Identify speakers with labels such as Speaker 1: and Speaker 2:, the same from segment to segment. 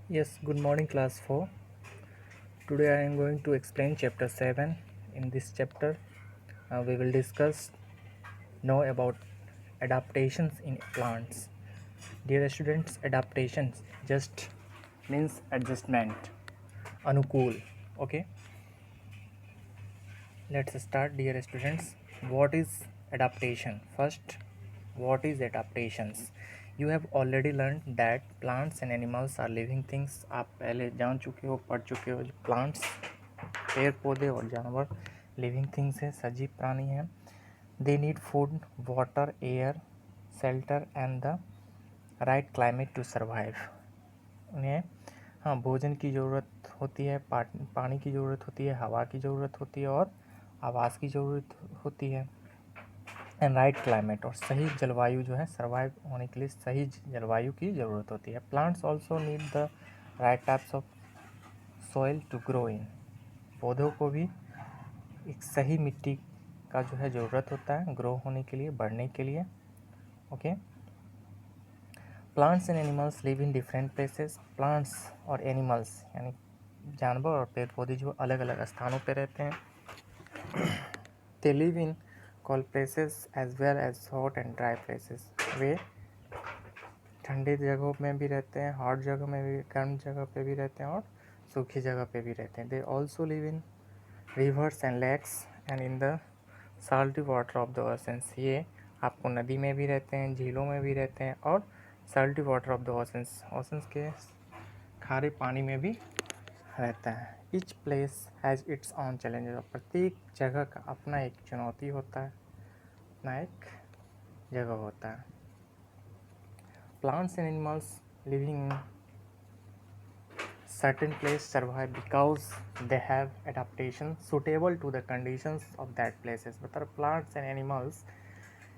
Speaker 1: Yes, good morning, class 4. Today I am going to explain chapter 7. In this chapter, we will discuss know about adaptations in plants. Dear students, adaptations just means adjustment, anukul. Okay, let's start, dear students. What is adaptation? First, what is adaptations? You have already learned that plants and animals are living things. आप पहले जान चुके हो, पढ़ चुके हो. Plants पेड़ पौधे और जानवर लिविंग थिंग्स हैं, सजीव प्राणी हैं. They need food, water, air, shelter and the right climate to survive. उन्हें भोजन की ज़रूरत होती है, पानी की ज़रूरत होती है, हवा की ज़रूरत होती है और आवास की ज़रूरत होती है. एंड राइट क्लाइमेट, और सही जलवायु जो है, सर्वाइव होने के लिए सही जलवायु की ज़रूरत होती है. Plants also need the right types of soil to grow in. पौधों को भी एक सही मिट्टी का जो है ज़रूरत होता है ग्रो होने के लिए, बढ़ने के लिए. Okay. Plants and animals live in different places. Plants और एनिमल्स यानी जानवर और पेड़ पौधे जो अलग अलग स्थानों पर रहते हैं. They live in cold places as well as hot and dry places. वे ठंडे जगहों में भी रहते हैं, हॉट जगह में भी, गर्म जगह पे भी रहते हैं और सूखी जगह पे भी रहते हैं. They also live in rivers and lakes and in the salty water of the oceans. ये आपको नदी में भी रहते हैं, झीलों में भी रहते हैं और salty water of the oceans, oceans के खारे पानी में भी रहता है. Each place has its on challenges. और प्रत्येक जगह का अपना एक चुनौती होता है, अपना एक जगह होता है. Plants and animals living in certain place survive because they have adaptation suitable to the conditions of that places. मतलब plants and animals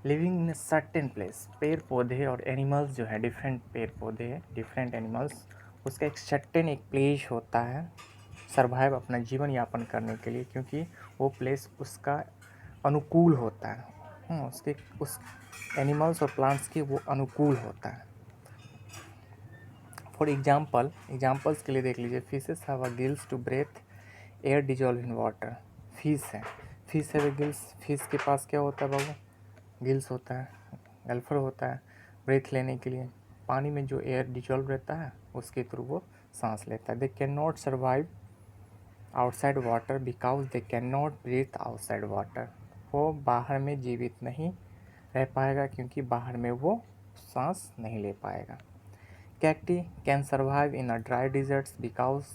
Speaker 1: living in a certain place. पेड़ पौधे और animals जो है, different पेड़ पौधे, different animals, उसका एक certain एक place होता है सर्वाइव, अपना जीवन यापन करने के लिए, क्योंकि वो प्लेस उसका अनुकूल होता है. उसके उस एनिमल्स और प्लांट्स के वो अनुकूल होता है. फॉर एग्जाम्पल्स के लिए देख लीजिए. Fishes have a gills to breath air dissolve in water. Fish have a gills. Fish के पास क्या होता है बाबू? गिल्स होता है, गल्फर होता है ब्रेथ लेने के लिए. पानी में जो एयर डिजॉल्व रहता है उसके थ्रू वो सांस लेता है. They can not survive outside water because they can not breathe outside water. वो बाहर में जीवित नहीं रह पाएगा क्योंकि बाहर में वो सांस नहीं ले पाएगा. Cacti can survive in a dry deserts because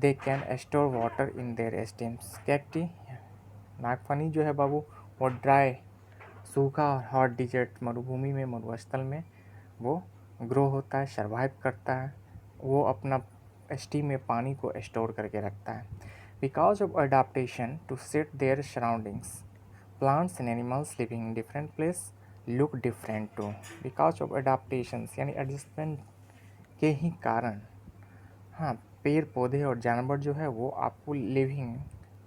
Speaker 1: they can store water in their stems. Cacti नागफनी जो है बाबू, वो ड्राई, सूखा और हॉट डिजर्ट, मरुभूमि में, मरुस्थल में वो ग्रो होता है, सर्वाइव करता है. वो अपना स्टीम में पानी को स्टोर करके रखता है. Because of adaptation to set their surroundings, plants and animals living in different place look different too. Because of adaptations यानी एडजस्टमेंट के ही कारण पेड़ पौधे और जानवर जो है वो आपको लिविंग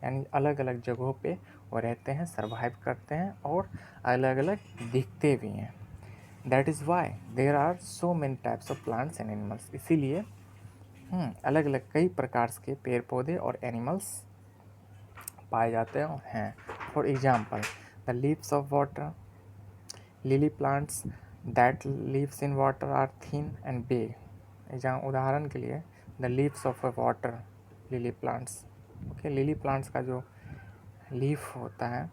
Speaker 1: यानी अलग अलग जगहों पे वो रहते हैं, सर्वाइव करते हैं और अलग अलग दिखते भी हैं. That is why there are so many types of plants and animals. इसीलिए अलग अलग कई प्रकार के पेड़ पौधे और एनिमल्स पाए जाते हैं और हैं. For example, the leaves of water. Lily plants that leaves in water are thin and big. उदाहरण के लिए the leaves of a water lily plants. Okay. Lily plants का जो लीफ होता है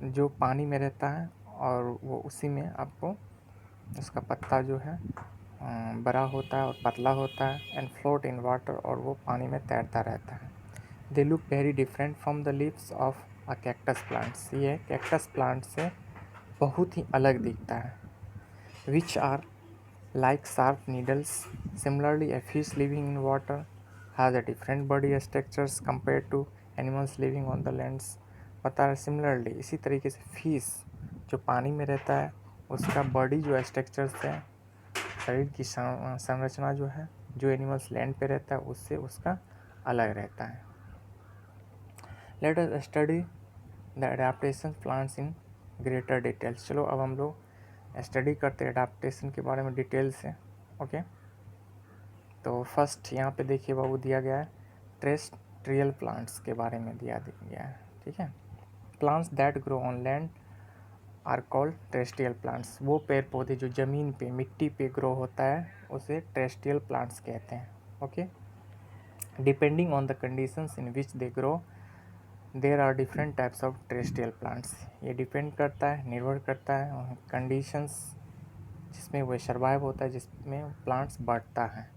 Speaker 1: जो पानी में रहता है और वो उसी में आपको उसका पत्ता जो है बड़ा होता है और पतला होता है. एंड फ्लोट इन वाटर, और वो पानी में तैरता रहता है. They look very different from the leaves of a cactus plants. ये कैक्टस प्लांट से बहुत ही अलग दिखता है. Which are like sharp needles. Similarly, a fish living in water has a different body structures compared to animals living on the lands. बता रहे similarly, इसी तरीके से फिश जो पानी में रहता है उसका बॉडी जो स्ट्रक्चर्स है, शरीर की संरचना जो है, जो एनिमल्स लैंड पे रहता है उससे उसका अलग रहता है. Let us study the adaptation plants in greater details. चलो अब हम लोग स्टडी करते हैं एडाप्टेशन के बारे में डिटेल से. ओके. तो फर्स्ट यहाँ पे देखिए बाबू दिया गया है टेरेस्ट्रियल प्लांट्स के बारे में दिया गया है, ठीक है। Plants that grow on land are called terrestrial plants. वो पेड़ पौधे जो ज़मीन पे मिट्टी पे ग्रो होता है उसे टेरेस्ट्रियल प्लांट्स कहते हैं, okay. Depending on the conditions in which they grow there are different types of terrestrial plants. ये डिपेंड करता है, निर्भर करता है कंडीशंस जिसमें वो सर्वाइव होता है, जिसमें प्लांट्स बढ़ता है।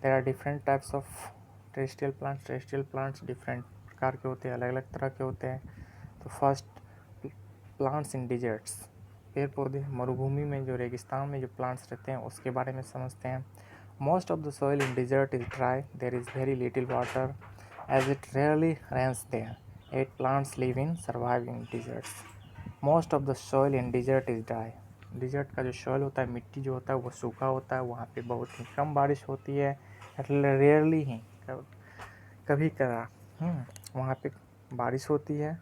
Speaker 1: There are different types of terrestrial plants. Terrestrial plants different प्रकार के होते हैं, अलग अलग तरह के होते हैं। तो फर्स्ट प्लांट्स इन डिजर्ट्स, पेड़ पौधे मरुभूमि में जो रेगिस्तान में जो प्लांट्स रहते हैं उसके बारे में समझते हैं। Most of the soil in desert is dry, there is very little water as it rarely rains there. At plants live in survive in deserts. Most of the soil in desert is dry. Desert का जो soil होता है, मिट्टी जो होता है वो सूखा होता है, वहाँ पे बहुत ही कम बारिश होती है, रेयरली ही कभी कदा वहाँ पे बारिश होती है,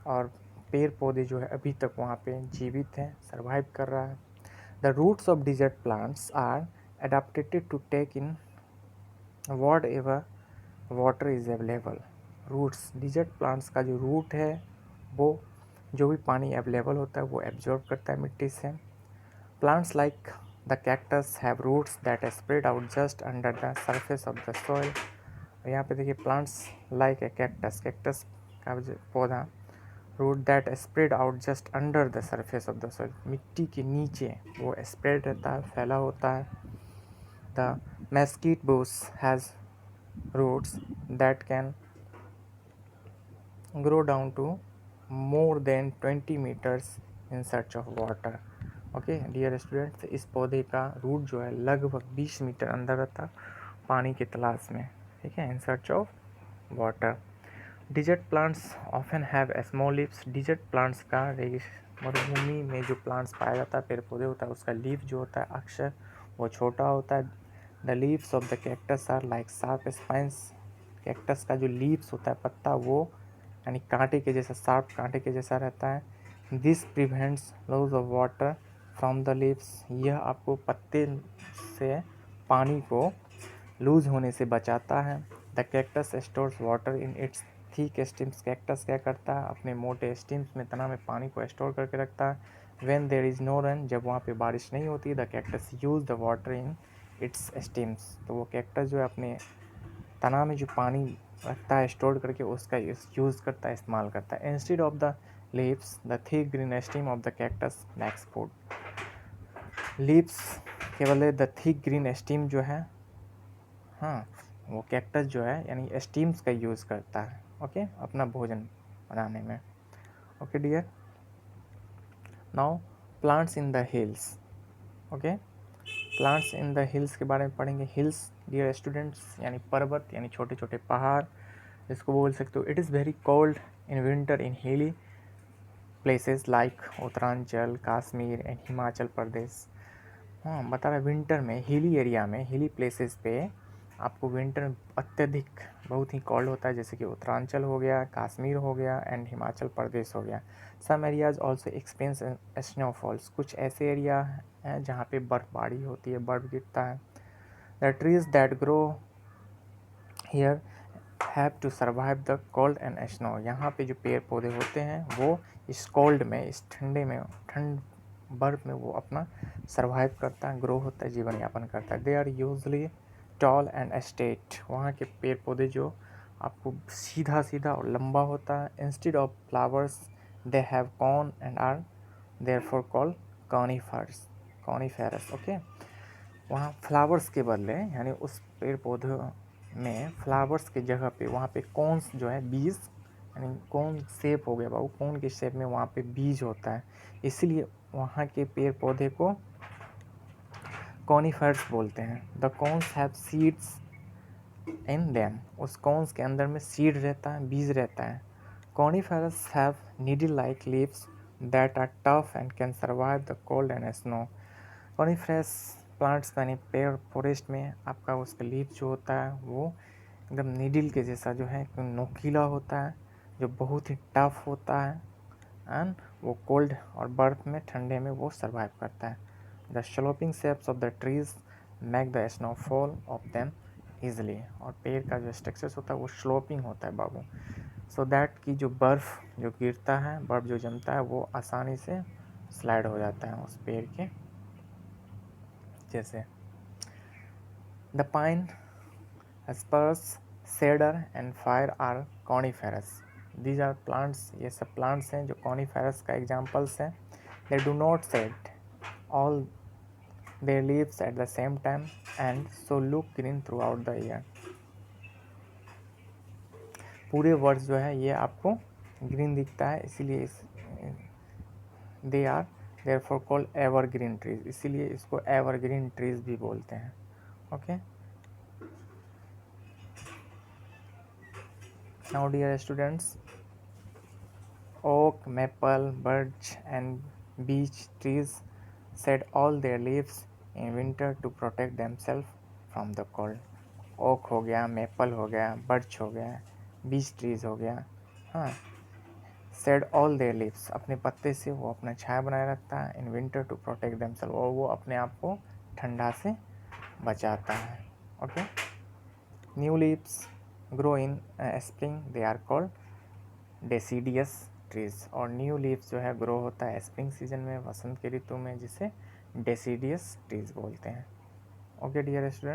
Speaker 1: और पेड़ पौधे जो है अभी तक वहाँ पे जीवित हैं, सर्वाइव कर रहा है। The roots of desert plants are adapted to take in whatever water is available. Roots, desert plants का जो रूट है वो जो भी पानी अवेलेबल होता है वो एब्जॉर्ब करता है मिट्टी से। Plants like the cactus have roots that spread out just under the surface of the soil. यहाँ पे देखिए plants like a cactus, cactus का जो पौधा root that spread out just under the surface of the soil, मिट्टी के नीचे वो स्प्रेड रहता है, फैला होता है। The mesquite bush has roots that can grow down to more than 20 meters in search of water। Okay dear students, इस पौधे का रूट जो है लगभग 20 मीटर अंदर रहता पानी की तलाश में, ठीक है, in search of water. Desert plants often have small leaves. Desert plants का मरुभूमि में जो प्लांट्स पाया जाता है, पेड़ पौधे होता है, उसका लीफ जो होता है अक्सर वो छोटा होता है। The leaves of the cactus are like sharp spines. Cactus का जो लीव्स होता है, पत्ता, वो यानी कांटे के जैसा, शार्प कांटे के जैसा रहता है। This prevents loss of water from the leaves. यह आपको पत्ते से पानी को लूज होने से बचाता है। The cactus stores water in it's thick stems. Cactus क्या करता है, अपने मोटे स्टिम्स में, तना में पानी को स्टोर करके रखता है। When there is no rain, जब वहाँ पे बारिश नहीं होती, the cactus use the water in its stems. तो वो कैक्टस जो है अपने तना में जो पानी रखता है स्टोर करके, उसका यूज़ करता है, इस्तेमाल करता है। Instead of the leaves the thick green stem of the cactus makes food. Leaves के बदले द थिक ग्रीन स्टिम जो है, हाँ, वो कैक्टस जो है यानी स्टीम्स का यूज़ करता है, ओके, अपना भोजन बनाने में। Okay dear, now plants in the hills. Okay, plants in the hills के बारे में पढ़ेंगे। हिल्स डियर स्टूडेंट्स यानी पर्वत, यानी छोटे छोटे पहाड़, इसको बोल सकते हो। It is very cold in winter in hilly places like Uttaranchal, Kashmir and Himachal Pradesh. हाँ, बता रहा है विंटर में हिली एरिया में, हिली प्लेसेस पे आपको विंटर अत्यधिक बहुत ही कोल्ड होता है, जैसे कि उत्तरांचल हो गया, कश्मीर हो गया एंड हिमाचल प्रदेश हो गया। Some areas also experience snowfalls. कुछ ऐसे एरिया हैं जहाँ पे बर्फबारी होती है, बर्फ गिरता है। The trees that grow here have to survive the cold and snow. यहाँ पे जो पेड़ पौधे होते हैं वो इस कोल्ड में, इस ठंडे में, ठंड बर्फ में वो अपना सर्वाइव करता है, ग्रो होता है, जीवन यापन करता है। They are usually tall and straight. वहाँ के पेड़ पौधे जो आपको सीधा सीधा और लंबा होता है। Instead of flowers they have cone and are therefore called conifers, coniferous. Okay, वहाँ फ्लावर्स के बदले यानी उस पेड़ पौधे में फ्लावर्स के जगह पे वहाँ पे कॉर्न्स जो है, बीज, यानी कॉर्न शेप हो गया बाबू, कॉर्न के शेप में वहाँ पे बीज होता है, इसलिए वहाँ के पेड़ पौधे को कॉनिफर्स बोलते हैं। The cones have seeds in them. उस कॉर्न्स के अंदर में सीड रहता है, बीज रहता है। Coniferous have needle like leaves that are tough and can survive the cold and snow. Coniferous plants यानी पेड़ फॉरेस्ट में आपका उसका लीफ जो होता है वो एकदम नीडल के जैसा जो है नोकीला होता है, जो बहुत ही टफ होता है, एंड वो कोल्ड और बर्फ में, ठंडे में वो सर्वाइव करता है। The sloping shapes of the trees make the snowfall of them easily. और पेड़ का जो स्ट्रक्चर्स होता है वो स्लोपिंग होता है बाबू, सो दैट कि जो बर्फ़ जो गिरता है, बर्फ़ जो जमता है वो आसानी से स्लाइड हो जाता है उस पेड़ के जैसे। The pine, spruce, cedar and fir are coniferous. These are plants, ये सब प्लांट्स हैं जो कॉनिफेरस का एग्जाम्पल्स हैं। They do not shed all their leaves at the same time and so look green throughout the year। पूरे वर्ष जो है ये आपको ग्रीन दिखता है, इसीलिए they are therefore called evergreen trees, इसीलिए इसको एवरग्रीन ट्रीज भी बोलते हैं। Okay, now dear students, oak, maple, birch and beech trees shed all their leaves in winter to protect themselves from the cold। Oak हो गया, maple हो गया, birch हो गया, बीच ट्रीज हो गया, हाँ, सेड ऑल देयर लीव्स, अपने पत्ते से वो अपना छाया बनाए रखता है, in winter to protect themself, और वो अपने आप को ठंडा से बचाता है। Okay, new leaves grow in spring, they are called deciduous trees. और न्यू लीव्स जो है ग्रो होता है स्प्रिंग सीजन में, वसंत के ऋतु में, जिसे डेसीडियस ट्रीज बोलते हैं। Okay dear student.